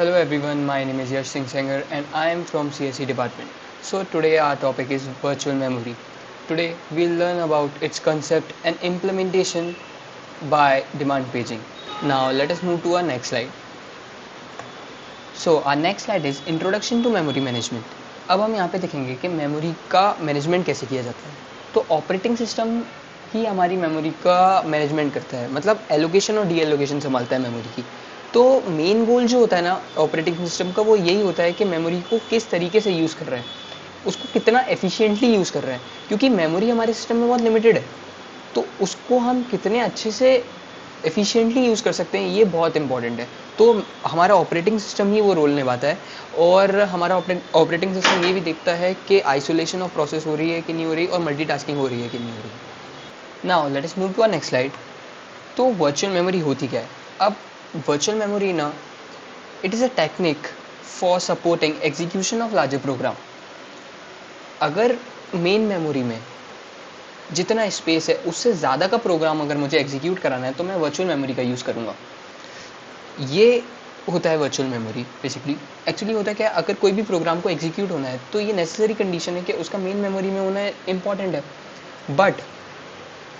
Hello everyone, my name is Yash Singh Sanger and I am from CSE department. So today our topic is virtual memory. Today we'll learn about its concept and implementation by demand paging. Now let us move to our next slide. So our next slide is introduction to memory management. अब हम यहाँ पे देखेंगे कि memory का management कैसे किया जाता है. तो ऑपरेटिंग सिस्टम ही हमारी मेमोरी का मैनेजमेंट करता है, मतलब एलोकेशन और डी एलोकेशन संभालता है मेमोरी की. तो मेन गोल जो होता है ना ऑपरेटिंग सिस्टम का, वो यही होता है कि मेमोरी को किस तरीके से यूज़ कर रहा है, उसको कितना एफिशिएंटली यूज़ कर रहा है, क्योंकि मेमोरी हमारे सिस्टम में बहुत लिमिटेड है. तो उसको हम कितने अच्छे से एफिशिएंटली यूज़ कर सकते हैं, ये बहुत इंपॉर्टेंट है. तो हमारा ऑपरेटिंग सिस्टम ही वो रोल निभाता है, और हमारा ऑपरेटिंग सिस्टम ये भी देखता है कि आइसोलेशन ऑफ प्रोसेस हो रही है कि नहीं हो रही, और मल्टीटास्किंग हो रही है कि नहीं हो रही. Now let us move to our next slide. तो वर्चुअल मेमोरी होती क्या है. अब वर्चुअल मेमोरी ना, it is a technique for supporting execution of larger program. अगर मेन मेमोरी में जितना स्पेस है उससे ज़्यादा का प्रोग्राम अगर मुझे एग्जीक्यूट कराना है, तो मैं वर्चुअल मेमोरी का यूज़ करूँगा. ये होता है वर्चुअल मेमोरी. बेसिकली एक्चुअली होता है क्या, अगर कोई भी प्रोग्राम को एग्जीक्यूट होना है तो ये नेसेसरी कंडीशन है कि उसका मेन मेमोरी में होना इम्पॉर्टेंट है. बट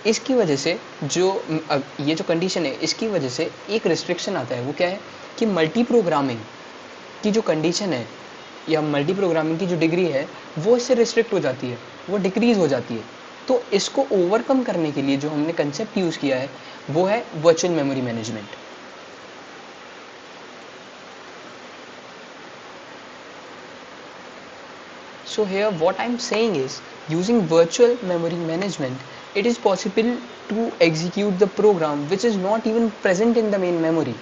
इसकी वजह से ये जो कंडीशन है, इसकी वजह से एक रिस्ट्रिक्शन आता है. वो क्या है कि मल्टी प्रोग्रामिंग की जो कंडीशन है, या मल्टी प्रोग्रामिंग की जो डिग्री है, वो इससे रिस्ट्रिक्ट हो जाती है, वो डिक्रीज हो जाती है. तो इसको ओवरकम करने के लिए जो हमने कंसेप्ट यूज़ किया है, वो है virtual memory management. So here what I'm saying is, using virtual memory management, it is possible to execute the program which is not even present in the main memory.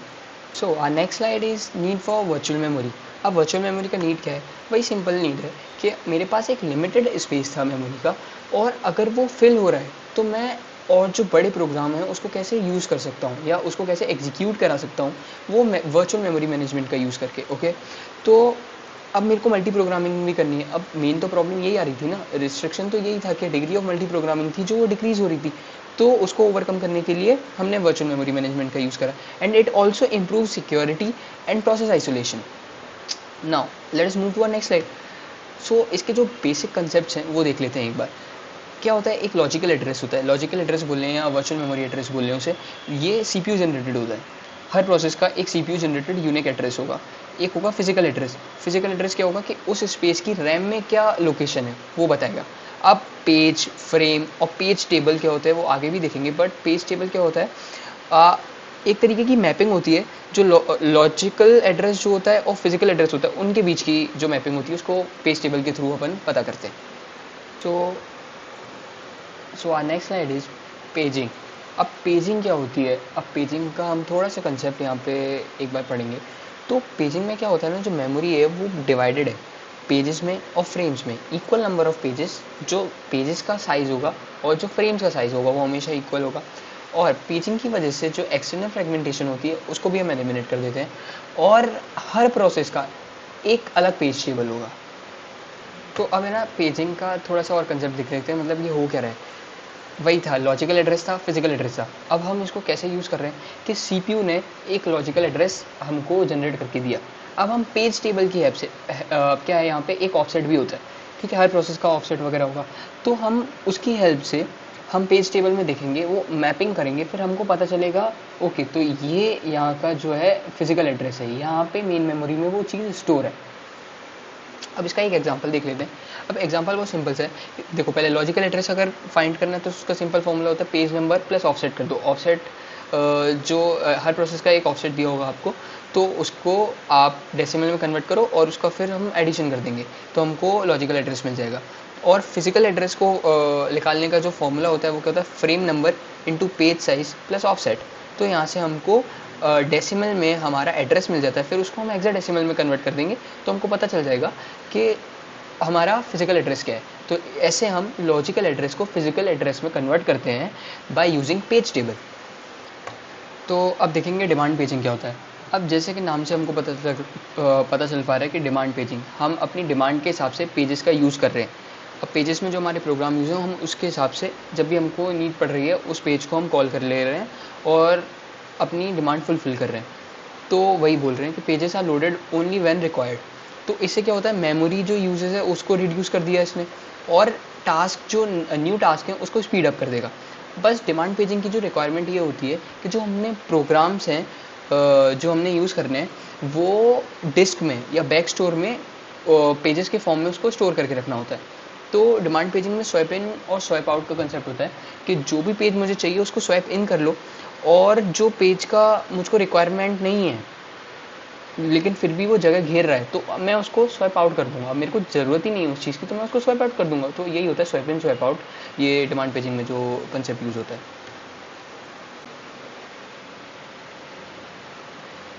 So our next slide is need for virtual memory. अब virtual memory का need क्या है. वही simple need है कि मेरे पास एक limited space था मेमोरी का, और अगर वो फिल हो रहा है तो मैं और जो बड़े प्रोग्राम हैं उसको कैसे यूज़ कर सकता हूँ, या उसको कैसे एग्जीक्यूट करा सकता हूँ, वो वर्चुअल मेमोरी मैनेजमेंट का यूज़ करके. ओके, तो अब मेरे को मल्टी प्रोग्रामिंग भी करनी है. अब मेन तो प्रॉब्लम यही आ रही थी ना, रिस्ट्रिक्शन तो यही था कि डिग्री ऑफ मल्टी प्रोग्रामिंग थी जो वो डिक्रीज हो रही थी. तो उसको ओवरकम करने के लिए हमने वर्चुअल मेमोरी मैनेजमेंट का यूज़ करा, and it also improve security and process isolation. Now let us move to our next slide. So इसके जो बेसिक कंसेप्ट्स हैं वो देख लेते हैं एक बार. क्या होता है, एक लॉजिकल एड्रेस होता है. लॉजिकल एड्रेस बोल रहे हैं या वर्चुअल मेमोरी एड्रेस बोल रहे हैं उसे, ये सीपीयू जनरेटेड होता है. हर प्रोसेस का एक सीपीयू जनरेटेड यूनिक एड्रेस होगा. एक होगा फिजिकल एड्रेस. फिजिकल एड्रेस क्या होगा कि उस स्पेस की रैम में क्या लोकेशन है वो बताएगा. अब पेज, फ्रेम और पेज टेबल क्या होता है वो आगे भी देखेंगे, बट पेज टेबल क्या होता है, एक तरीके की मैपिंग होती है जो लॉजिकल एड्रेस जो होता है और फिजिकल एड्रेस होता है उनके बीच की जो मैपिंग होती है, उसको पेज टेबल के थ्रू अपन पता करते हैं. So our next slide is paging. अब पेजिंग क्या होती है. अब पेजिंग का हम थोड़ा सा कंसेप्ट यहाँ पे एक बार पढ़ेंगे. तो पेजिंग में क्या होता है ना, जो मेमोरी है वो डिवाइडेड है पेजेस में और फ्रेम्स में. इक्वल नंबर ऑफ पेजेस, जो पेजेस का साइज़ होगा और जो फ्रेम्स का साइज़ होगा वो हमेशा इक्वल होगा. और पेजिंग की वजह से जो एक्सटर्नल फ्रेगमेंटेशन होती है उसको भी हम एलिमिनेट कर देते हैं, और हर प्रोसेस का एक अलग पेज टेबल होगा. तो अब है ना, पेजिंग का थोड़ा सा और कंसेप्ट दिख लेते हैं. मतलब ये हो क्या रहा है, वही था, लॉजिकल एड्रेस था, फिजिकल एड्रेस था. अब हम इसको कैसे यूज़ कर रहे हैं कि सीपीयू ने एक लॉजिकल एड्रेस हमको जनरेट करके दिया. अब हम पेज टेबल की हेल्प से क्या है, यहाँ पे एक ऑफसेट भी होता है, ठीक है, हर प्रोसेस का ऑफसेट वगैरह होगा. तो हम उसकी हेल्प से हम पेज टेबल में देखेंगे, वो मैपिंग करेंगे, फिर हमको पता चलेगा ओके तो ये यहाँ का जो है फिजिकल एड्रेस है, यहाँ पे मेन मेमोरी में वो चीज़ स्टोर है. अब इसका एक एग्जांपल देख लेते हैं. अब एग्जांपल बहुत सिंपल सा है. देखो, पहले लॉजिकल एड्रेस अगर फाइंड करना है तो उसका सिंपल फॉर्मूला होता है पेज नंबर प्लस ऑफसेट कर दो. ऑफसेट जो हर प्रोसेस का एक ऑफसेट दिया होगा आपको, तो उसको आप डेसिमल में कन्वर्ट करो और उसका फिर हम एडिशन कर देंगे, तो हमको लॉजिकल एड्रेस मिल जाएगा. और फिजिकल एड्रेस को निकालने का जो फॉर्मूला होता है वो क्या होता है, frame number into page size plus offset. तो यहाँ से हमको डेसिमल में हमारा एड्रेस मिल जाता है, फिर उसको हम हेक्साडेसिमल में कन्वर्ट कर देंगे, तो हमको पता चल जाएगा कि हमारा फिजिकल एड्रेस क्या है. तो ऐसे हम लॉजिकल एड्रेस को फिजिकल एड्रेस में कन्वर्ट करते हैं बाय यूजिंग पेज टेबल. तो अब देखेंगे डिमांड पेजिंग क्या होता है. अब जैसे कि नाम से हमको पता चल पा रहा है कि डिमांड पेजिंग, हम अपनी डिमांड के हिसाब से पेजेस का यूज़ कर रहे हैं. अब पेजेस में जो हमारे प्रोग्राम यूज़ हैं, हम उसके हिसाब से जब भी हमको नीड पड़ रही है उस पेज को हम कॉल कर ले रहे हैं और अपनी डिमांड फुलफ़िल कर रहे हैं. तो वही बोल रहे हैं कि pages are loaded only when required. तो इससे क्या होता है, मेमोरी जो यूजेस है उसको रिड्यूस कर दिया इसने, और टास्क जो न्यू टास्क है उसको स्पीड अप कर देगा। बस डिमांड पेजिंग की जो रिक्वायरमेंट ये होती है कि जो हमने प्रोग्राम्स हैं जो हमने यूज़ करने हैं वो डिस्क में या बैक स्टोर में पेजेस के फॉर्म में उसको स्टोर करके रखना होता है। तो डिमांड पेजिंग में स्वैप इन और स्वैप आउट का कंसेप्ट होता है कि जो भी पेज मुझे चाहिए उसको स्वैप इन कर लो, और जो पेज का मुझको रिक्वायरमेंट नहीं है लेकिन फिर भी वो जगह घेर रहा है तो मैं उसको स्वैप आउट कर दूंगा। मेरे को ज़रूरत ही नहीं है उस चीज़ की तो मैं उसको स्वैप आउट कर दूंगा। तो यही होता है स्वैप इन स्वैप आउट, ये डिमांड पेजिंग में जो कंसेप्ट यूज़ होता है।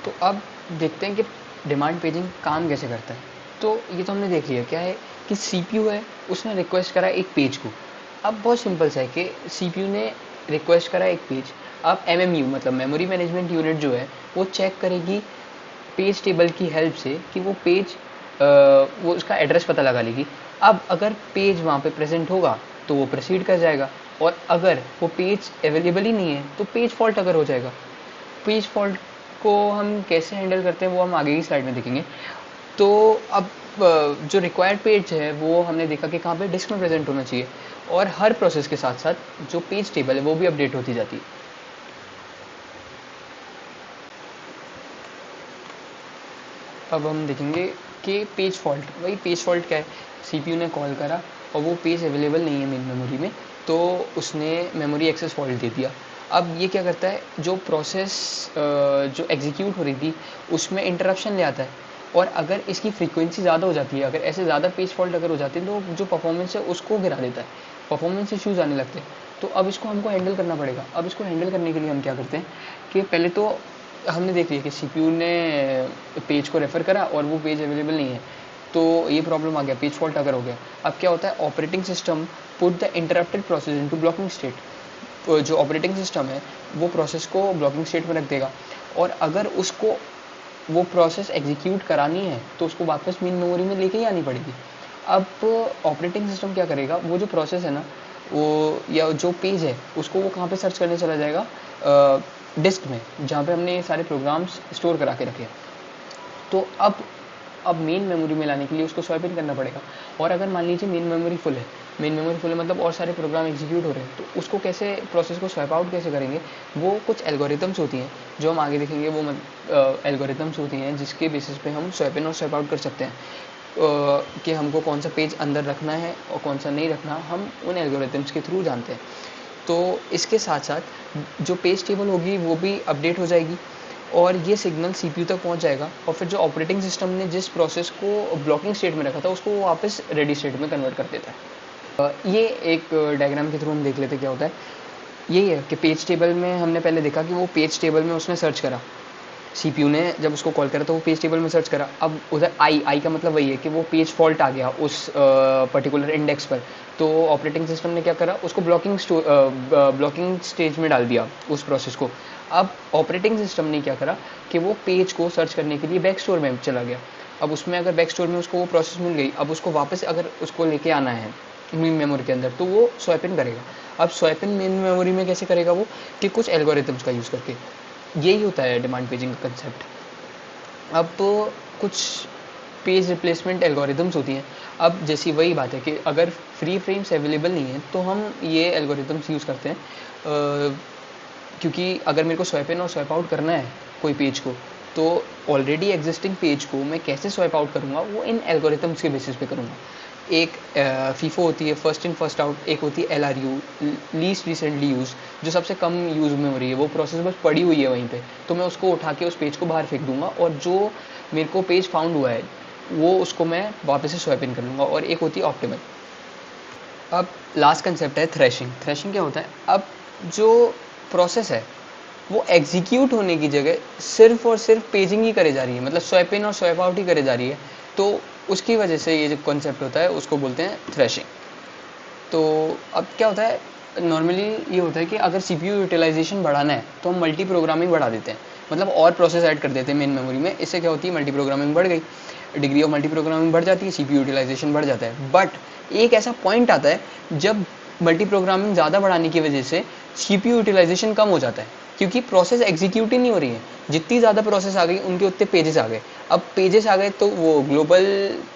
तो अब देखते हैं कि डिमांड पेजिंग काम कैसे करता है। तो ये तो हमने देख लिया क्या है कि सीपीयू है, उसने रिक्वेस्ट करा एक पेज को। अब बहुत सिंपल सा है कि सीपीयू ने रिक्वेस्ट करा एक पेज। अब एमएमयू मतलब मेमोरी मैनेजमेंट यूनिट जो है वो चेक करेगी पेज टेबल की हेल्प से कि वो पेज वो उसका एड्रेस पता लगा लेगी। अब अगर पेज वहाँ पे प्रेजेंट होगा तो वो प्रोसीड कर जाएगा, और अगर वो पेज अवेलेबल ही नहीं है तो पेज फॉल्ट अगर हो जाएगा। पेज फॉल्ट को हम कैसे हैंडल करते हैं वो हम आगे की स्लाइड में देखेंगे। तो अब जो रिक्वायर्ड पेज है वो हमने देखा कि कहाँ पे डिस्क में प्रेजेंट होना चाहिए, और हर प्रोसेस के साथ साथ जो पेज टेबल है वो भी अपडेट होती जाती है। अब हम देखेंगे कि पेज फॉल्ट, वही पेज फॉल्ट क्या है, सीपीयू ने कॉल करा और वो पेज अवेलेबल नहीं है मेन मेमोरी में, तो उसने मेमोरी एक्सेस फॉल्ट दे दिया। अब ये क्या करता है, जो प्रोसेस जो एग्जीक्यूट हो रही थी उसमें इंटरप्शन ले आता है, और अगर इसकी फ्रीक्वेंसी ज़्यादा हो जाती है, अगर ऐसे ज़्यादा पेज फॉल्ट अगर हो जाती है तो जो परफॉर्मेंस है उसको गिरा देता है, परफॉर्मेंस इश्यूज़ आने लगते हैं। तो अब इसको हमको हैंडल करना पड़ेगा। अब इसको हैंडल करने के लिए हम क्या करते हैं कि पहले तो हमने देख लिया कि सीपीयू ने पेज को रेफ़र करा और वो पेज अवेलेबल नहीं है, तो ये प्रॉब्लम आ गया, पेज फॉल्ट अगर हो गया। अब क्या होता है, operating system put the interrupted process into blocking state. तो जो ऑपरेटिंग सिस्टम है वो प्रोसेस को ब्लॉकिंग स्टेट में रख देगा, और अगर उसको वो प्रोसेस एग्जीक्यूट करानी है तो उसको वापस मेन मेमोरी में लेके ही आनी पड़ेगी। अब ऑपरेटिंग सिस्टम क्या करेगा, वो जो प्रोसेस है ना वो या जो पेज है उसको वो कहाँ पे सर्च करने चला जाएगा, डिस्क में जहाँ पे हमने ये सारे प्रोग्राम्स स्टोर करा के रखे हैं। तो अब मेन मेमोरी में लाने के लिए उसको स्वाइप इन करना पड़ेगा। और अगर मान लीजिए मेन मेमोरी फुल है, मेन मेमोरी फुल है मतलब और सारे प्रोग्राम एग्जीक्यूट हो रहे हैं, तो उसको कैसे प्रोसेस को स्वाइप आउट कैसे करेंगे, वो कुछ एल्गोरिथम्स होती हैं जो हम आगे देखेंगे। वो एल्गोरिथम्स होती हैं जिसके बेसिस पे हम स्वाइप इन और स्वाइप आउट कर सकते हैं कि हमको कौन सा पेज अंदर रखना है और कौन सा नहीं रखना, हम उन एल्गोरिथम्स के थ्रू जानते हैं। तो इसके साथ साथ जो पेज टेबल होगी वो भी अपडेट हो जाएगी, और ये सिग्नल सीपीयू तक पहुंच जाएगा, और फिर जो ऑपरेटिंग सिस्टम ने जिस प्रोसेस को ब्लॉकिंग स्टेट में रखा था उसको वो वापस रेडी स्टेट में कन्वर्ट कर देता है। ये एक डायग्राम के थ्रू हम देख लेते क्या होता है। यही है कि पेज टेबल में हमने पहले देखा कि वो पेज टेबल में उसने सर्च करा, सीपीयू ने जब उसको कॉल करा तो वो पेज टेबल में सर्च करा। अब उधर आई का मतलब वही है कि वो पेज फॉल्ट आ गया उस पर्टिकुलर इंडेक्स पर, तो ऑपरेटिंग सिस्टम ने क्या करा, उसको ब्लॉकिंग स्टेज में डाल दिया उस प्रोसेस को। अब ऑपरेटिंग सिस्टम ने क्या करा कि वो पेज को सर्च करने के लिए बैक स्टोर में चला गया। अब उसमें अगर बैक स्टोर में उसको वो प्रोसेस मिल गई, अब उसको वापस अगर उसको लेके आना है मेन मेमोरी के अंदर तो वो स्वैप इन करेगा। अब स्वैप इन मेन मेमोरी में कैसे करेगा वो, कि कुछ एल्गोरिथम्स का यूज़ करके। यही होता है डिमांड पेजिंग का कंसेप्ट। अब कुछ पेज रिप्लेसमेंट एल्गोरिथम्स होती हैं। अब जैसी वही बात है कि अगर फ्री फ्रेम्स अवेलेबल नहीं है तो हम ये एल्गोरिथम्स यूज़ करते हैं, क्योंकि अगर मेरे को स्वैप इन और स्वैप आउट करना है कोई पेज को, तो ऑलरेडी एग्जिस्टिंग पेज को मैं कैसे स्वैप आउट करूँगा वो इन एल्गोरिथम्स के बेसिस पे करूँगा। एक फीफो होती है, फर्स्ट इन फर्स्ट आउट, एक होती है एलआरयू, लीस्ट रिसेंटली यूज, जो सबसे कम यूज में हो रही है, वो प्रोसेस बस पड़ी हुई है वहीं पे, तो मैं उसको उठा के उस पेज को बाहर फेंक दूंगा, और जो मेरे को पेज फाउंड हुआ है वो उसको मैं वापस से स्वैप इन कर लूँगा। और एक होती है ऑप्टिमल। अब लास्ट कंसेप्ट है थ्रेशिंग। थ्रेशिंग क्या होता है, अब जो प्रोसेस है वो एग्जीक्यूट होने की जगह सिर्फ और सिर्फ पेजिंग ही करे जा रही है, मतलब स्वैप इन और स्वैप आउट ही करे जा रही है, तो उसकी वजह से ये जो कॉन्सेप्ट होता है उसको बोलते हैं थ्रेशिंग। तो अब क्या होता है, नॉर्मली ये होता है कि अगर सीपीयू यूटिलाइजेशन बढ़ाना है तो हम मल्टी प्रोग्रामिंग बढ़ा देते हैं, मतलब और प्रोसेस ऐड कर देते हैं मेन मेमोरी में। इससे क्या होती है, मल्टी प्रोग्रामिंग बढ़ गई, डिग्री ऑफ मल्टी प्रोग्रामिंग बढ़ जाती है, सीपीयू यूटिलाइजेशन बढ़ जाता है। बट एक ऐसा पॉइंट आता है जब मल्टी प्रोग्रामिंग ज़्यादा बढ़ाने की वजह से सीपीयू यूटिलाइजेशन कम हो जाता है। क्योंकि प्रोसेस एग्जीक्यूट ही नहीं हो रही है। जितनी ज़्यादा प्रोसेस आ गई उनके उतने पेजेस आ गए। अब पेजेस आ गए तो वो global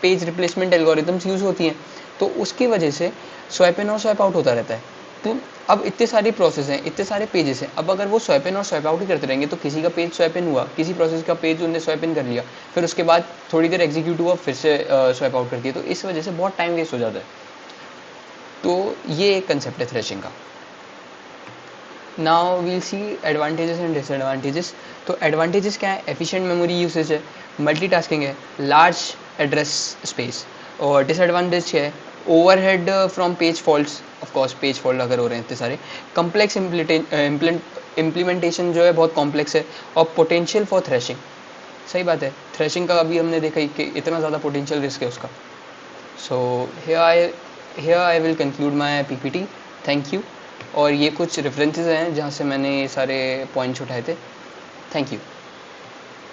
page replacement algorithms use होती हैं, तो उसकी वजह से स्वैप इन और स्वैप आउट होता रहता है। तो अब इतने सारी प्रोसेस हैं, इतने सारे पेजेस हैं, अब अगर वो स्वैप इन और स्वैप आउट ही करते रहेंगे तो किसी का पेज स्वैप इन हुआ, किसी प्रोसेस का पेज उनने स्वैप इन कर लिया, फिर उसके बाद थोड़ी देर एग्जीक्यूट हुआ, फिर से स्वैप आउट कर दिया, तो इस वजह से बहुत टाइम वेस्ट हो जाता है। तो ये एक कंसेप्ट है थ्रेशिंग का। Now we'll see advantages and disadvantages. तो एडवांटेजेस क्या है? एफिशिएंट मेमोरी यूसेज है, मल्टीटास्किंग है, लार्ज एड्रेस स्पेस। और डिसएडवांटेज क्या है? Overhead from page faults, of course page fault अगर हो रहे हैं इतने सारे, कम्प्लेक्स इम्प्लीमेंटेशन जो है बहुत कॉम्प्लेक्स है, और पोटेंशियल फॉर थ्रेशिंग। सही बात है, थ्रेशिंग का अभी हमने देखा ही कि इतना ज़्यादा पोटेंशियल रिस्क है उसका। सो here I will conclude my PPT. Thank you. और ये कुछ रेफरेंसेस हैं जहाँ से मैंने ये सारे पॉइंट्स उठाए थे। Thank you.